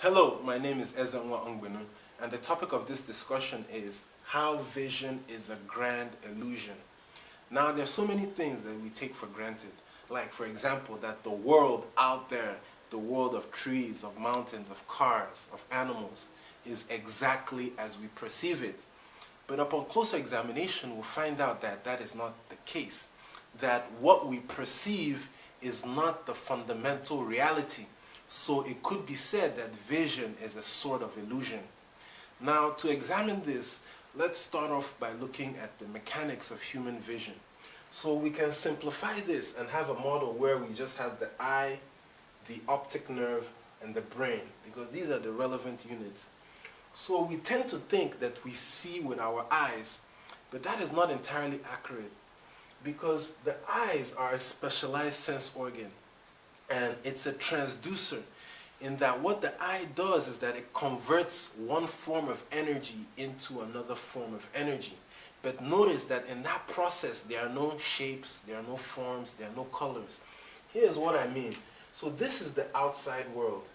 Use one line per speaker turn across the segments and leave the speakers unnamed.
Hello, my name is Ezenwa Ongbenu, and the topic of this discussion is how vision is a grand illusion. Now, there are so many things that we take for granted, like, for example, that the world out there, the world of trees, of mountains, of cars, of animals, is exactly as we perceive it. But upon closer examination, we'll find out that that is not the case, that what we perceive is not the fundamental reality. So it could be said that vision is a sort of illusion. Now, to examine this, let's start off by looking at the mechanics of human vision. So we can simplify this and have a model where we just have the eye, the optic nerve, and the brain, because these are the relevant units. So we tend to think that we see with our eyes, but that is not entirely accurate, because the eyes are a specialized sense organ. And it's a transducer, in that what the eye does is that it converts one form of energy into another form of energy. But notice that in that process, there are no shapes, there are no forms, there are no colors. Here's what I mean. So this is the outside world.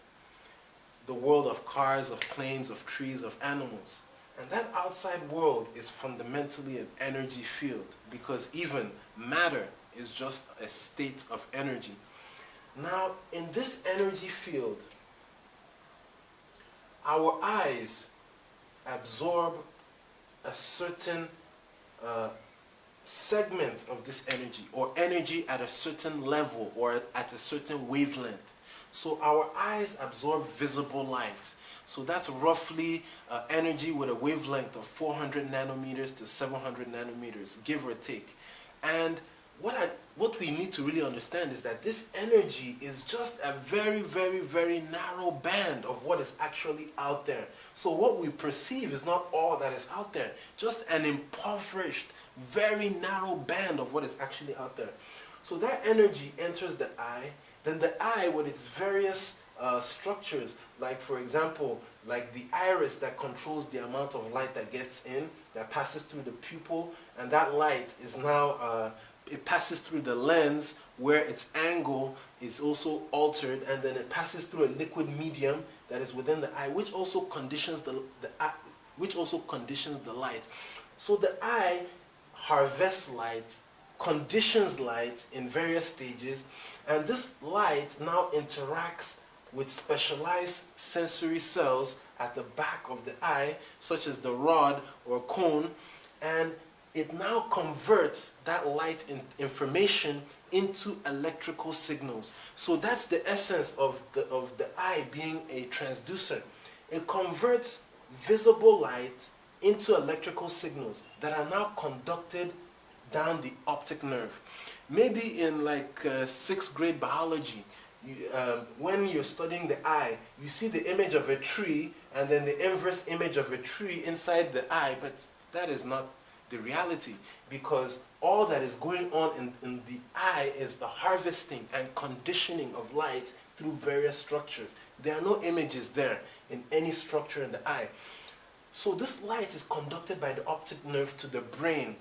The world of cars, of planes, of trees, of animals. And that outside world is fundamentally an energy field, because even matter is just a state of energy. Now, in this energy field, our eyes absorb a certain segment of this energy, or energy at a certain level, or at a certain wavelength. So our eyes absorb visible light. So that's roughly energy with a wavelength of 400 nanometers to 700 nanometers, give or take. And what we need to really understand is that this energy is just a very, very, very narrow band of what is actually out there. So what we perceive is not all that is out there, just an impoverished, very narrow band of what is actually out there. So that energy enters the eye, then the eye with its various structures, like for example, like the iris that controls the amount of light that gets in, that passes through the pupil, and that light is now it passes through the lens where its angle is also altered, and then it passes through a liquid medium that is within the eye, which also conditions the light. So the eye harvests light, conditions light in various stages, and this light now interacts with specialized sensory cells at the back of the eye, such as the rod or cone, and it now converts that light information into electrical signals. So that's the essence of the eye being a transducer. It converts visible light into electrical signals that are now conducted down the optic nerve. Maybe in like 6th grade biology, when you're studying the eye, you see the image of a tree and then the inverse image of a tree inside the eye, but that is not the reality, because all that is going on in the eye is the harvesting and conditioning of light through various structures. There are no images there in any structure in the eye. So this light is conducted by the optic nerve to the brain.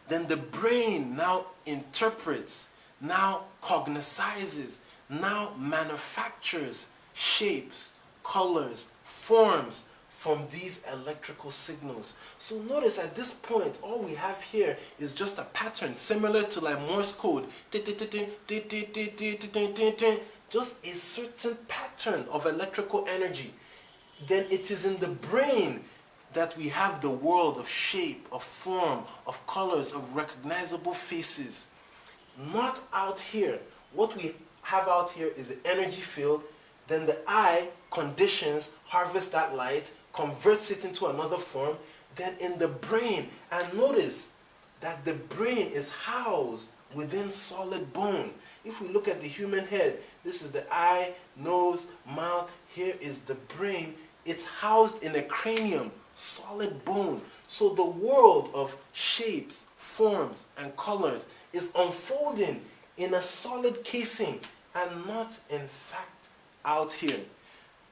Then the brain now interprets, now cognoscizes, now manufactures shapes, colors, forms from these electrical signals. So notice at this point, all we have here is just a pattern similar to like Morse code. Just a certain pattern of electrical energy. Then it is in the brain that we have the world of shape, of form, of colors, of recognizable faces. Not out here. What we have out here is the energy field. Then the eye conditions, harvests that light, converts it into another form, then in the brain. And notice that the brain is housed within solid bone. If we look at the human head, this is the eye, nose, mouth, here is the brain. It's housed in a cranium, solid bone. So the world of shapes, forms, and colors is unfolding in a solid casing and not in fact out here.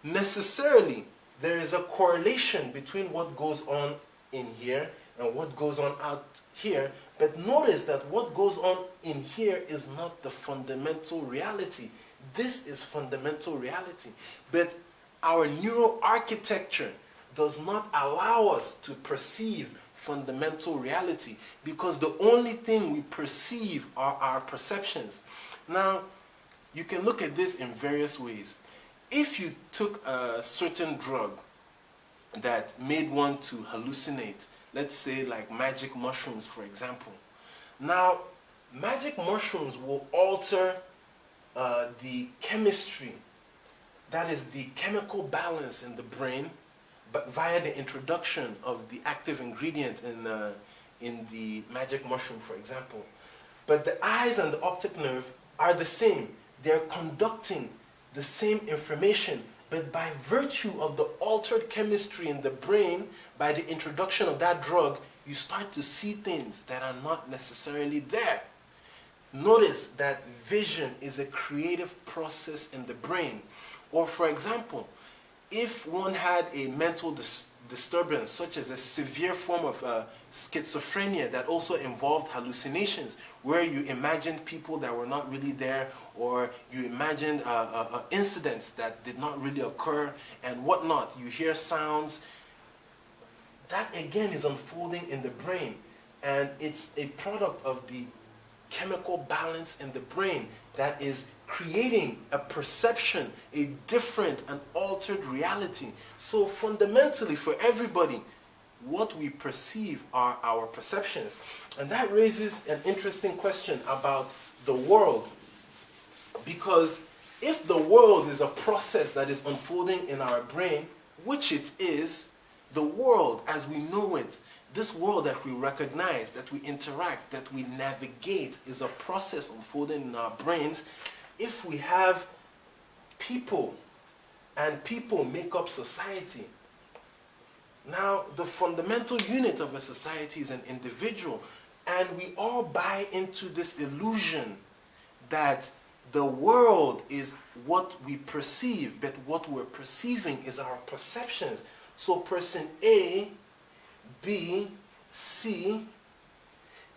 Necessarily, there is a correlation between what goes on in here and what goes on out here, but notice that what goes on in here is not the fundamental reality. This is fundamental reality. But our neural architecture does not allow us to perceive fundamental reality, because the only thing we perceive are our perceptions. Now, you can look at this in various ways. If you took a certain drug that made one to hallucinate, let's say like magic mushrooms, for example. Now, magic mushrooms will alter the chemistry, that is the chemical balance in the brain, but via the introduction of the active ingredient in the magic mushroom, for example. But the eyes and the optic nerve are the same. They're conducting the same information, but by virtue of the altered chemistry in the brain, by the introduction of that drug, you start to see things that are not necessarily there. Notice that vision is a creative process in the brain. Or for example, if one had a mental disturbance, such as a severe form of schizophrenia that also involved hallucinations, where you imagined people that were not really there, or you imagined incidents that did not really occur and whatnot, you hear sounds, that again is unfolding in the brain, and it's a product of the chemical balance in the brain that is creating a perception, a different and altered reality. So fundamentally for everybody, what we perceive are our perceptions. And that raises an interesting question about the world. Because if the world is a process that is unfolding in our brain, which it is, the world as we know it, this world that we recognize, that we interact, that we navigate, is a process unfolding in our brains. If we have people, and people make up society, now the fundamental unit of a society is an individual, and we all buy into this illusion that the world is what we perceive, but what we're perceiving is our perceptions. So person A, B, C,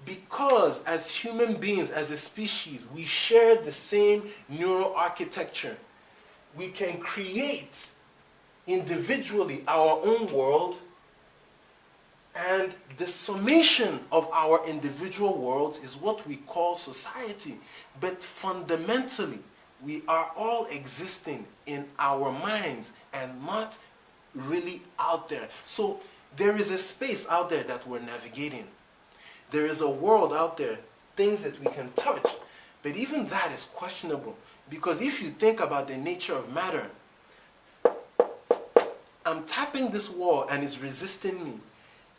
because as human beings, as a species, we share the same neural architecture, we can create individually our own world, and the summation of our individual worlds is what we call society. But fundamentally, we are all existing in our minds and not really out there. So there is a space out there that we're navigating. There is a world out there, things that we can touch. But even that is questionable, because if you think about the nature of matter, I'm tapping this wall and it's resisting me.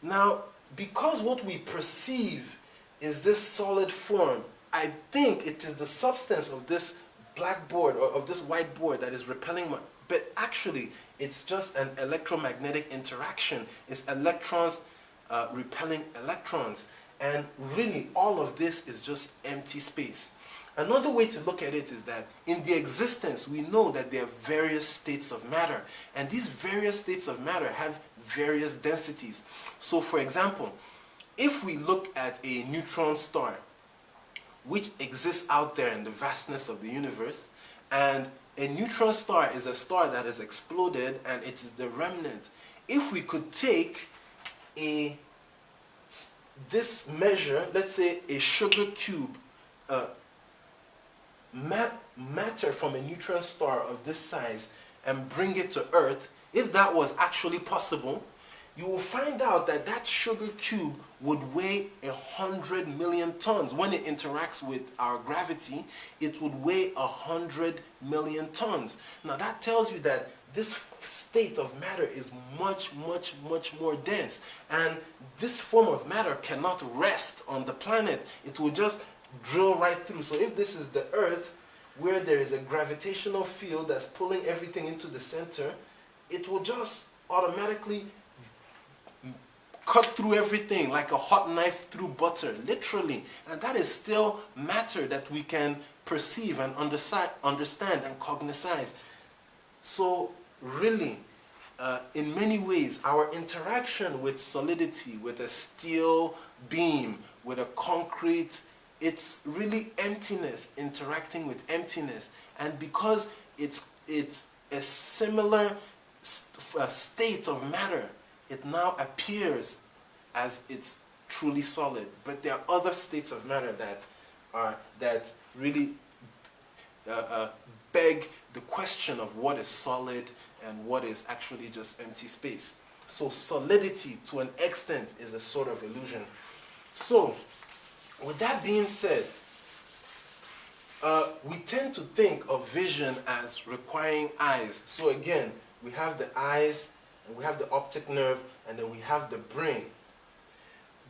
Now, because what we perceive is this solid form, I think it is the substance of this blackboard or of this whiteboard that is repelling my... But actually, it's just an electromagnetic interaction. It's electrons repelling electrons. And really, all of this is just empty space. Another way to look at it is that in the existence, we know that there are various states of matter. And these various states of matter have various densities. So for example, if we look at a neutron star, which exists out there in the vastness of the universe, and a neutron star is a star that has exploded and it is the remnant. If we could take this measure, let's say a sugar cube, matter from a neutron star of this size, and bring it to Earth, if that was actually possible, you will find out that that sugar cube would weigh 100 million tons. When it interacts with our gravity, it would weigh 100 million tons. Now that tells you that this state of matter is much, much, much more dense. And this form of matter cannot rest on the planet. It will just drill right through. So if this is the Earth, where there is a gravitational field that's pulling everything into the center, it will just automatically cut through everything like a hot knife through butter, literally. And that is still matter that we can perceive and understand and cognize. So really, in many ways, our interaction with solidity, with a steel beam, with a concrete, it's really emptiness interacting with emptiness. And because it's a similar state of matter, it now appears as it's truly solid. But there are other states of matter that really beg the question of what is solid and what is actually just empty space. So solidity, to an extent, is a sort of illusion. So, with that being said, we tend to think of vision as requiring eyes. So again, we have the eyes, and we have the optic nerve, and then we have the brain.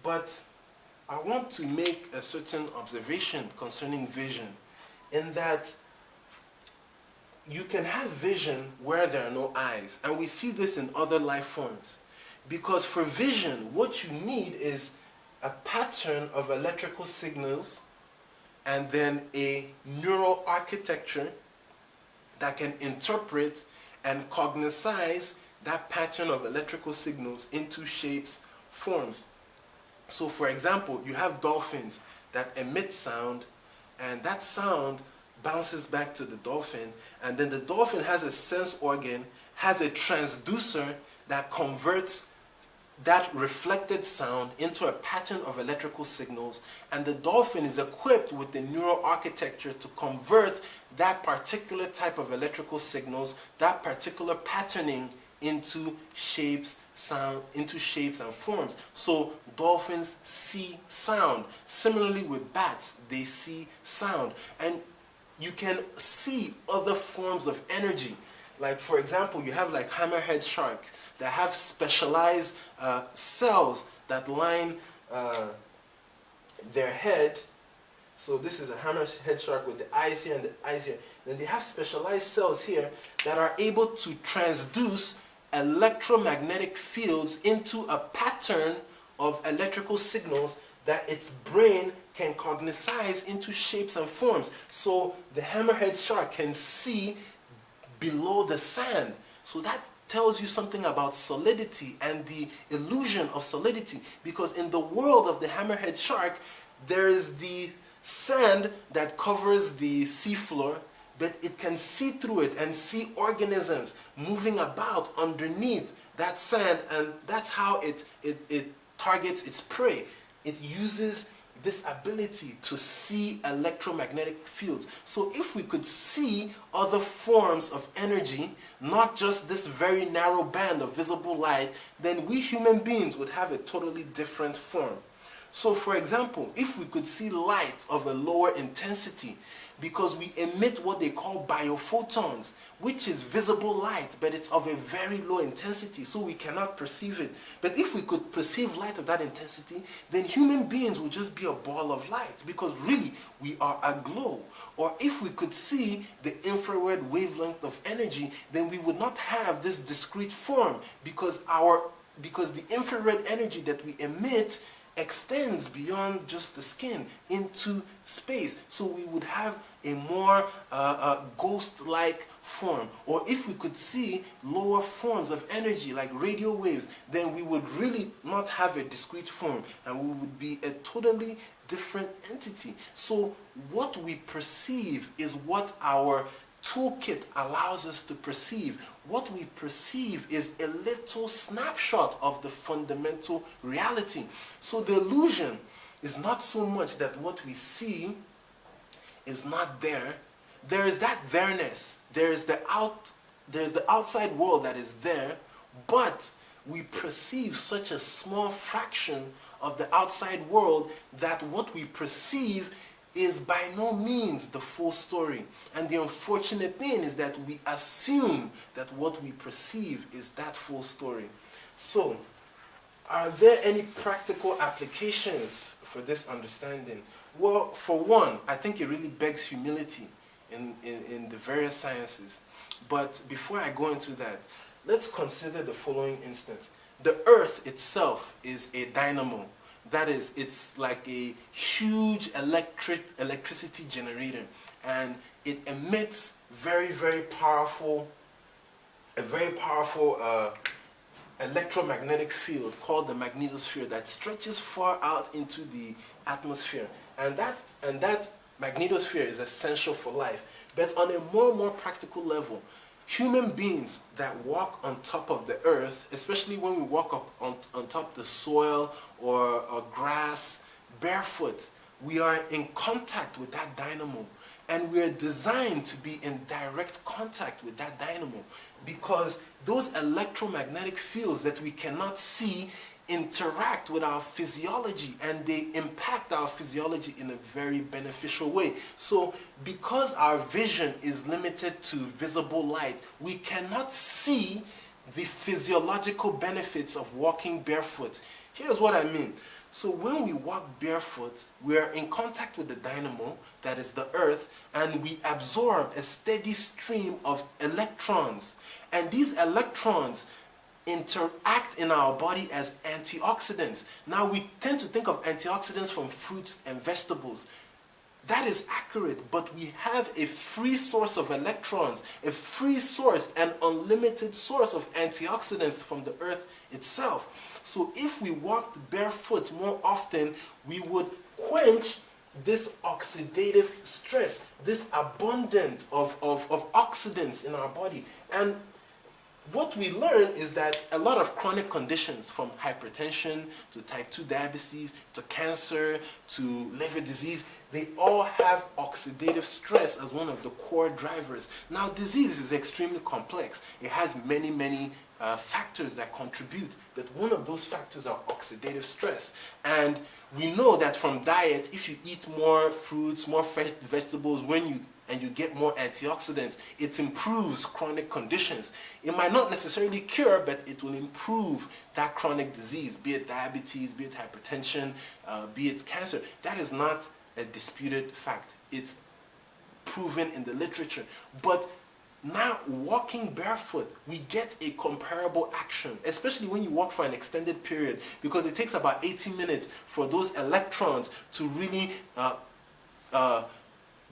But I want to make a certain observation concerning vision, in that you can have vision where there are no eyes. And we see this in other life forms. Because for vision, what you need is a pattern of electrical signals and then a neural architecture that can interpret and cognize that pattern of electrical signals into shapes, forms. So for example, you have dolphins that emit sound, and that sound bounces back to the dolphin, and then the dolphin has a sense organ, has a transducer that converts that reflected sound into a pattern of electrical signals, and the dolphin is equipped with the neural architecture to convert that particular type of electrical signals, that particular patterning, into shapes, and forms. So dolphins see sound. Similarly with bats, they see sound. And you can see other forms of energy. Like for example, you have like hammerhead sharks that have specialized cells that line their head. So this is a hammerhead shark with the eyes here and the eyes here. Then they have specialized cells here that are able to transduce electromagnetic fields into a pattern of electrical signals that its brain can cognize into shapes and forms. So the hammerhead shark can see below the sand. So that tells you something about solidity and the illusion of solidity, because in the world of the hammerhead shark, there is the sand that covers the seafloor, but it can see through it and see organisms moving about underneath that sand, and that's how it targets its prey. It uses this ability to see electromagnetic fields. So if we could see other forms of energy, not just this very narrow band of visible light, then we human beings would have a totally different form. So for example, if we could see light of a lower intensity, because we emit what they call biophotons, which is visible light, but it's of a very low intensity, so we cannot perceive it. But if we could perceive light of that intensity, then human beings would just be a ball of light, because really we are a glow. Or if we could see the infrared wavelength of energy, then we would not have this discrete form, because the infrared energy that we emit extends beyond just the skin into space. So we would have a more ghost-like form. Or if we could see lower forms of energy like radio waves, then we would really not have a discrete form, and we would be a totally different entity. So what we perceive is what our toolkit allows us to perceive. What we perceive is a little snapshot of the fundamental reality. So the illusion is not so much that what we see is not there. There is that there-ness. There's the outside world that is there, but we perceive such a small fraction of the outside world that what we perceive is by no means the full story. And the unfortunate thing is that we assume that what we perceive is that full story. So, are there any practical applications for this understanding? Well, for one, I think it really begs humility in the various sciences. But before I go into that, let's consider the following instance. The Earth itself is a dynamo. That is, it's like a huge electricity generator, and it emits a very powerful electromagnetic field called the magnetosphere that stretches far out into the atmosphere. And that magnetosphere is essential for life. But on a more practical level, Human beings that walk on top of the earth, especially when we walk up on top of the soil or grass barefoot, we are in contact with that dynamo. And we are designed to be in direct contact with that dynamo because those electromagnetic fields that we cannot see interact with our physiology, and they impact our physiology in a very beneficial way. So because our vision is limited to visible light, we cannot see the physiological benefits of walking barefoot. Here's what I mean. So when we walk barefoot, we are in contact with the dynamo, that is the earth, and we absorb a steady stream of electrons. And these electrons interact in our body as antioxidants. Now we tend to think of antioxidants from fruits and vegetables. That is accurate, but we have a free source of electrons, a free source, an unlimited source of antioxidants from the earth itself. So if we walked barefoot more often, we would quench this oxidative stress, this abundance of oxidants in our body. And what we learn is that a lot of chronic conditions, from hypertension to type 2 diabetes to cancer to liver disease, they all have oxidative stress as one of the core drivers. Now, disease is extremely complex. It has many factors that contribute, but one of those factors are oxidative stress. And we know that from diet, if you eat more fruits, more fresh vegetables, and you get more antioxidants, it improves chronic conditions. It might not necessarily cure, but it will improve that chronic disease, be it diabetes, be it hypertension, be it cancer. That is not a disputed fact. It's proven in the literature. But now, walking barefoot, we get a comparable action, especially when you walk for an extended period, because it takes about 80 minutes for those electrons to really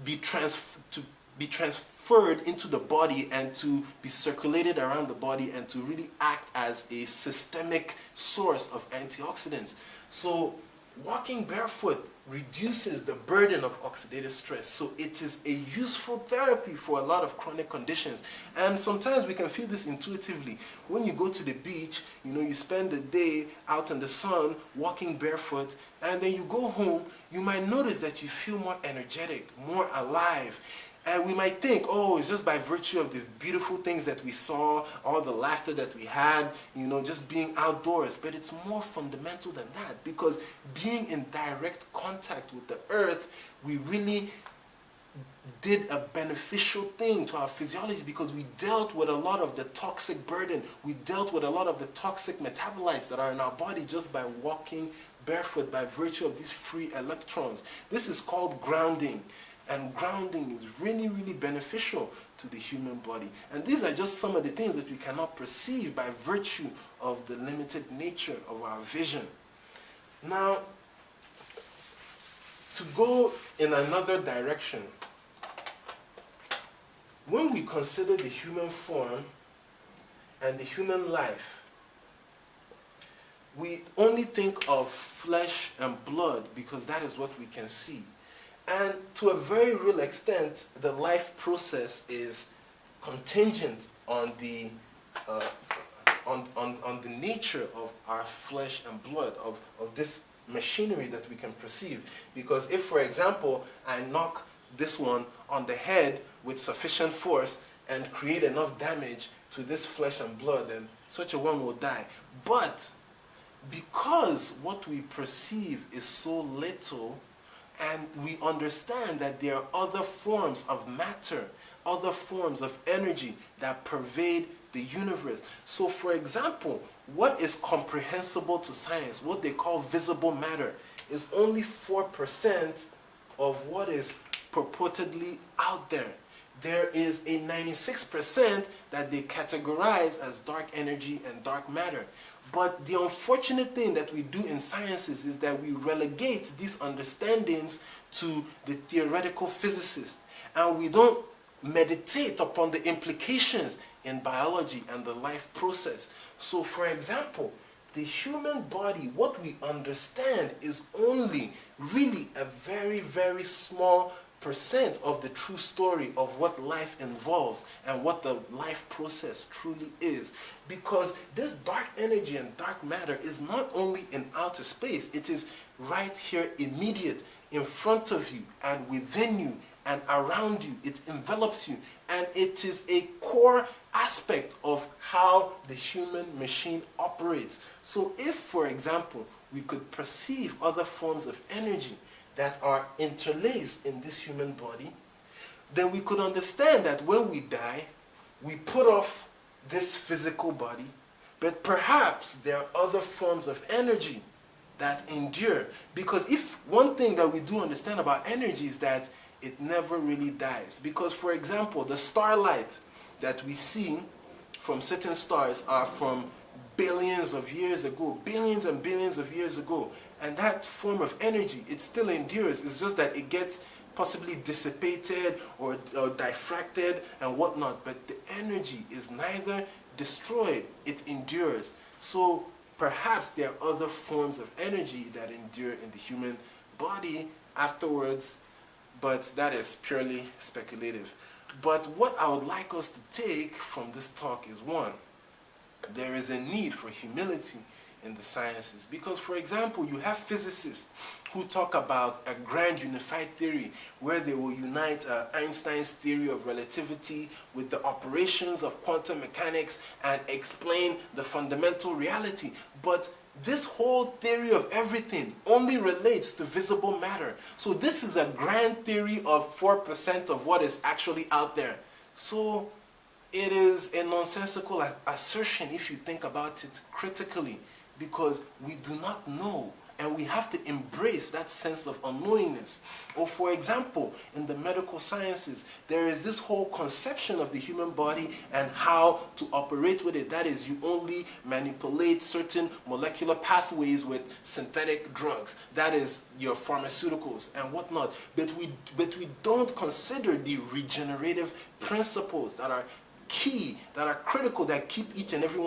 be transferred into the body and to be circulated around the body and to really act as a systemic source of antioxidants. So walking barefoot reduces the burden of oxidative stress. So it is a useful therapy for a lot of chronic conditions. And sometimes we can feel this intuitively. When you go to the beach, you spend the day out in the sun walking barefoot, and then you go home, you might notice that you feel more energetic, more alive. And we might think, oh, it's just by virtue of the beautiful things that we saw, all the laughter that we had, just being outdoors. But it's more fundamental than that, because being in direct contact with the earth, we really did a beneficial thing to our physiology, because we dealt with a lot of the toxic burden. We dealt with a lot of the toxic metabolites that are in our body just by walking barefoot by virtue of these free electrons. This is called grounding. And grounding is really beneficial to the human body. And these are just some of the things that we cannot perceive by virtue of the limited nature of our vision. Now, to go in another direction, when we consider the human form and the human life, we only think of flesh and blood because that is what we can see. And to a very real extent, the life process is contingent on the on the nature of our flesh and blood, of this machinery that we can perceive. Because if, for example, I knock this one on the head with sufficient force and create enough damage to this flesh and blood, then such a one will die. But because what we perceive is so little, and we understand that there are other forms of matter, other forms of energy that pervade the universe. So for example, what is comprehensible to science, what they call visible matter, is only 4% of what is purportedly out there. There is a 96% that they categorize as dark energy and dark matter. But the unfortunate thing that we do in sciences is that we relegate these understandings to the theoretical physicists, and we don't meditate upon the implications in biology and the life process. So for example, the human body, what we understand is only really a very small of the true story of what life involves and what the life process truly is. Because this dark energy and dark matter is not only in outer space, it is right here, immediate, in front of you and within you and around you. It envelops you, and it is a core aspect of how the human machine operates. So if, for example, we could perceive other forms of energy that are interlaced in this human body, then we could understand that when we die, we put off this physical body, but perhaps there are other forms of energy that endure. Because if one thing that we do understand about energy is that it never really dies. Because, for example, the starlight that we see from certain stars are from billions of years ago, billions and billions of years ago. And that form of energy, it still endures. It's just that it gets possibly dissipated or diffracted and whatnot. But the energy is neither destroyed, it endures. So perhaps there are other forms of energy that endure in the human body afterwards, but that is purely speculative. But what I would like us to take from this talk is, one, there is a need for humility in the sciences. Because, for example, you have physicists who talk about a grand unified theory where they will unite Einstein's theory of relativity with the operations of quantum mechanics and explain the fundamental reality. But this whole theory of everything only relates to visible matter. So this is a grand theory of 4% of what is actually out there. So it is a nonsensical assertion if you think about it critically, because we do not know, and we have to embrace that sense of unknowingness. Or, for example, in the medical sciences, there is this whole conception of the human body and how to operate with it. That is, you only manipulate certain molecular pathways with synthetic drugs. That is, your pharmaceuticals and whatnot. But we don't consider the regenerative principles that are key, that are critical, that keep each and every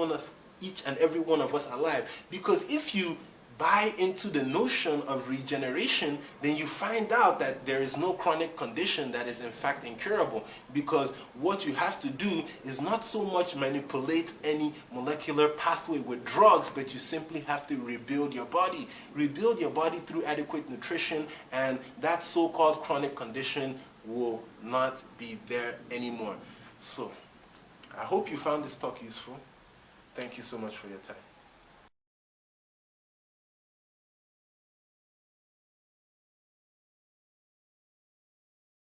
one of us alive. Because if you buy into the notion of regeneration, then you find out that there is no chronic condition that is in fact incurable. Because what you have to do is not so much manipulate any molecular pathway with drugs, but you simply have to rebuild your body. Rebuild your body through adequate nutrition, and that so-called chronic condition will not be there anymore. So, I hope you found this talk useful. Thank you so much for your time.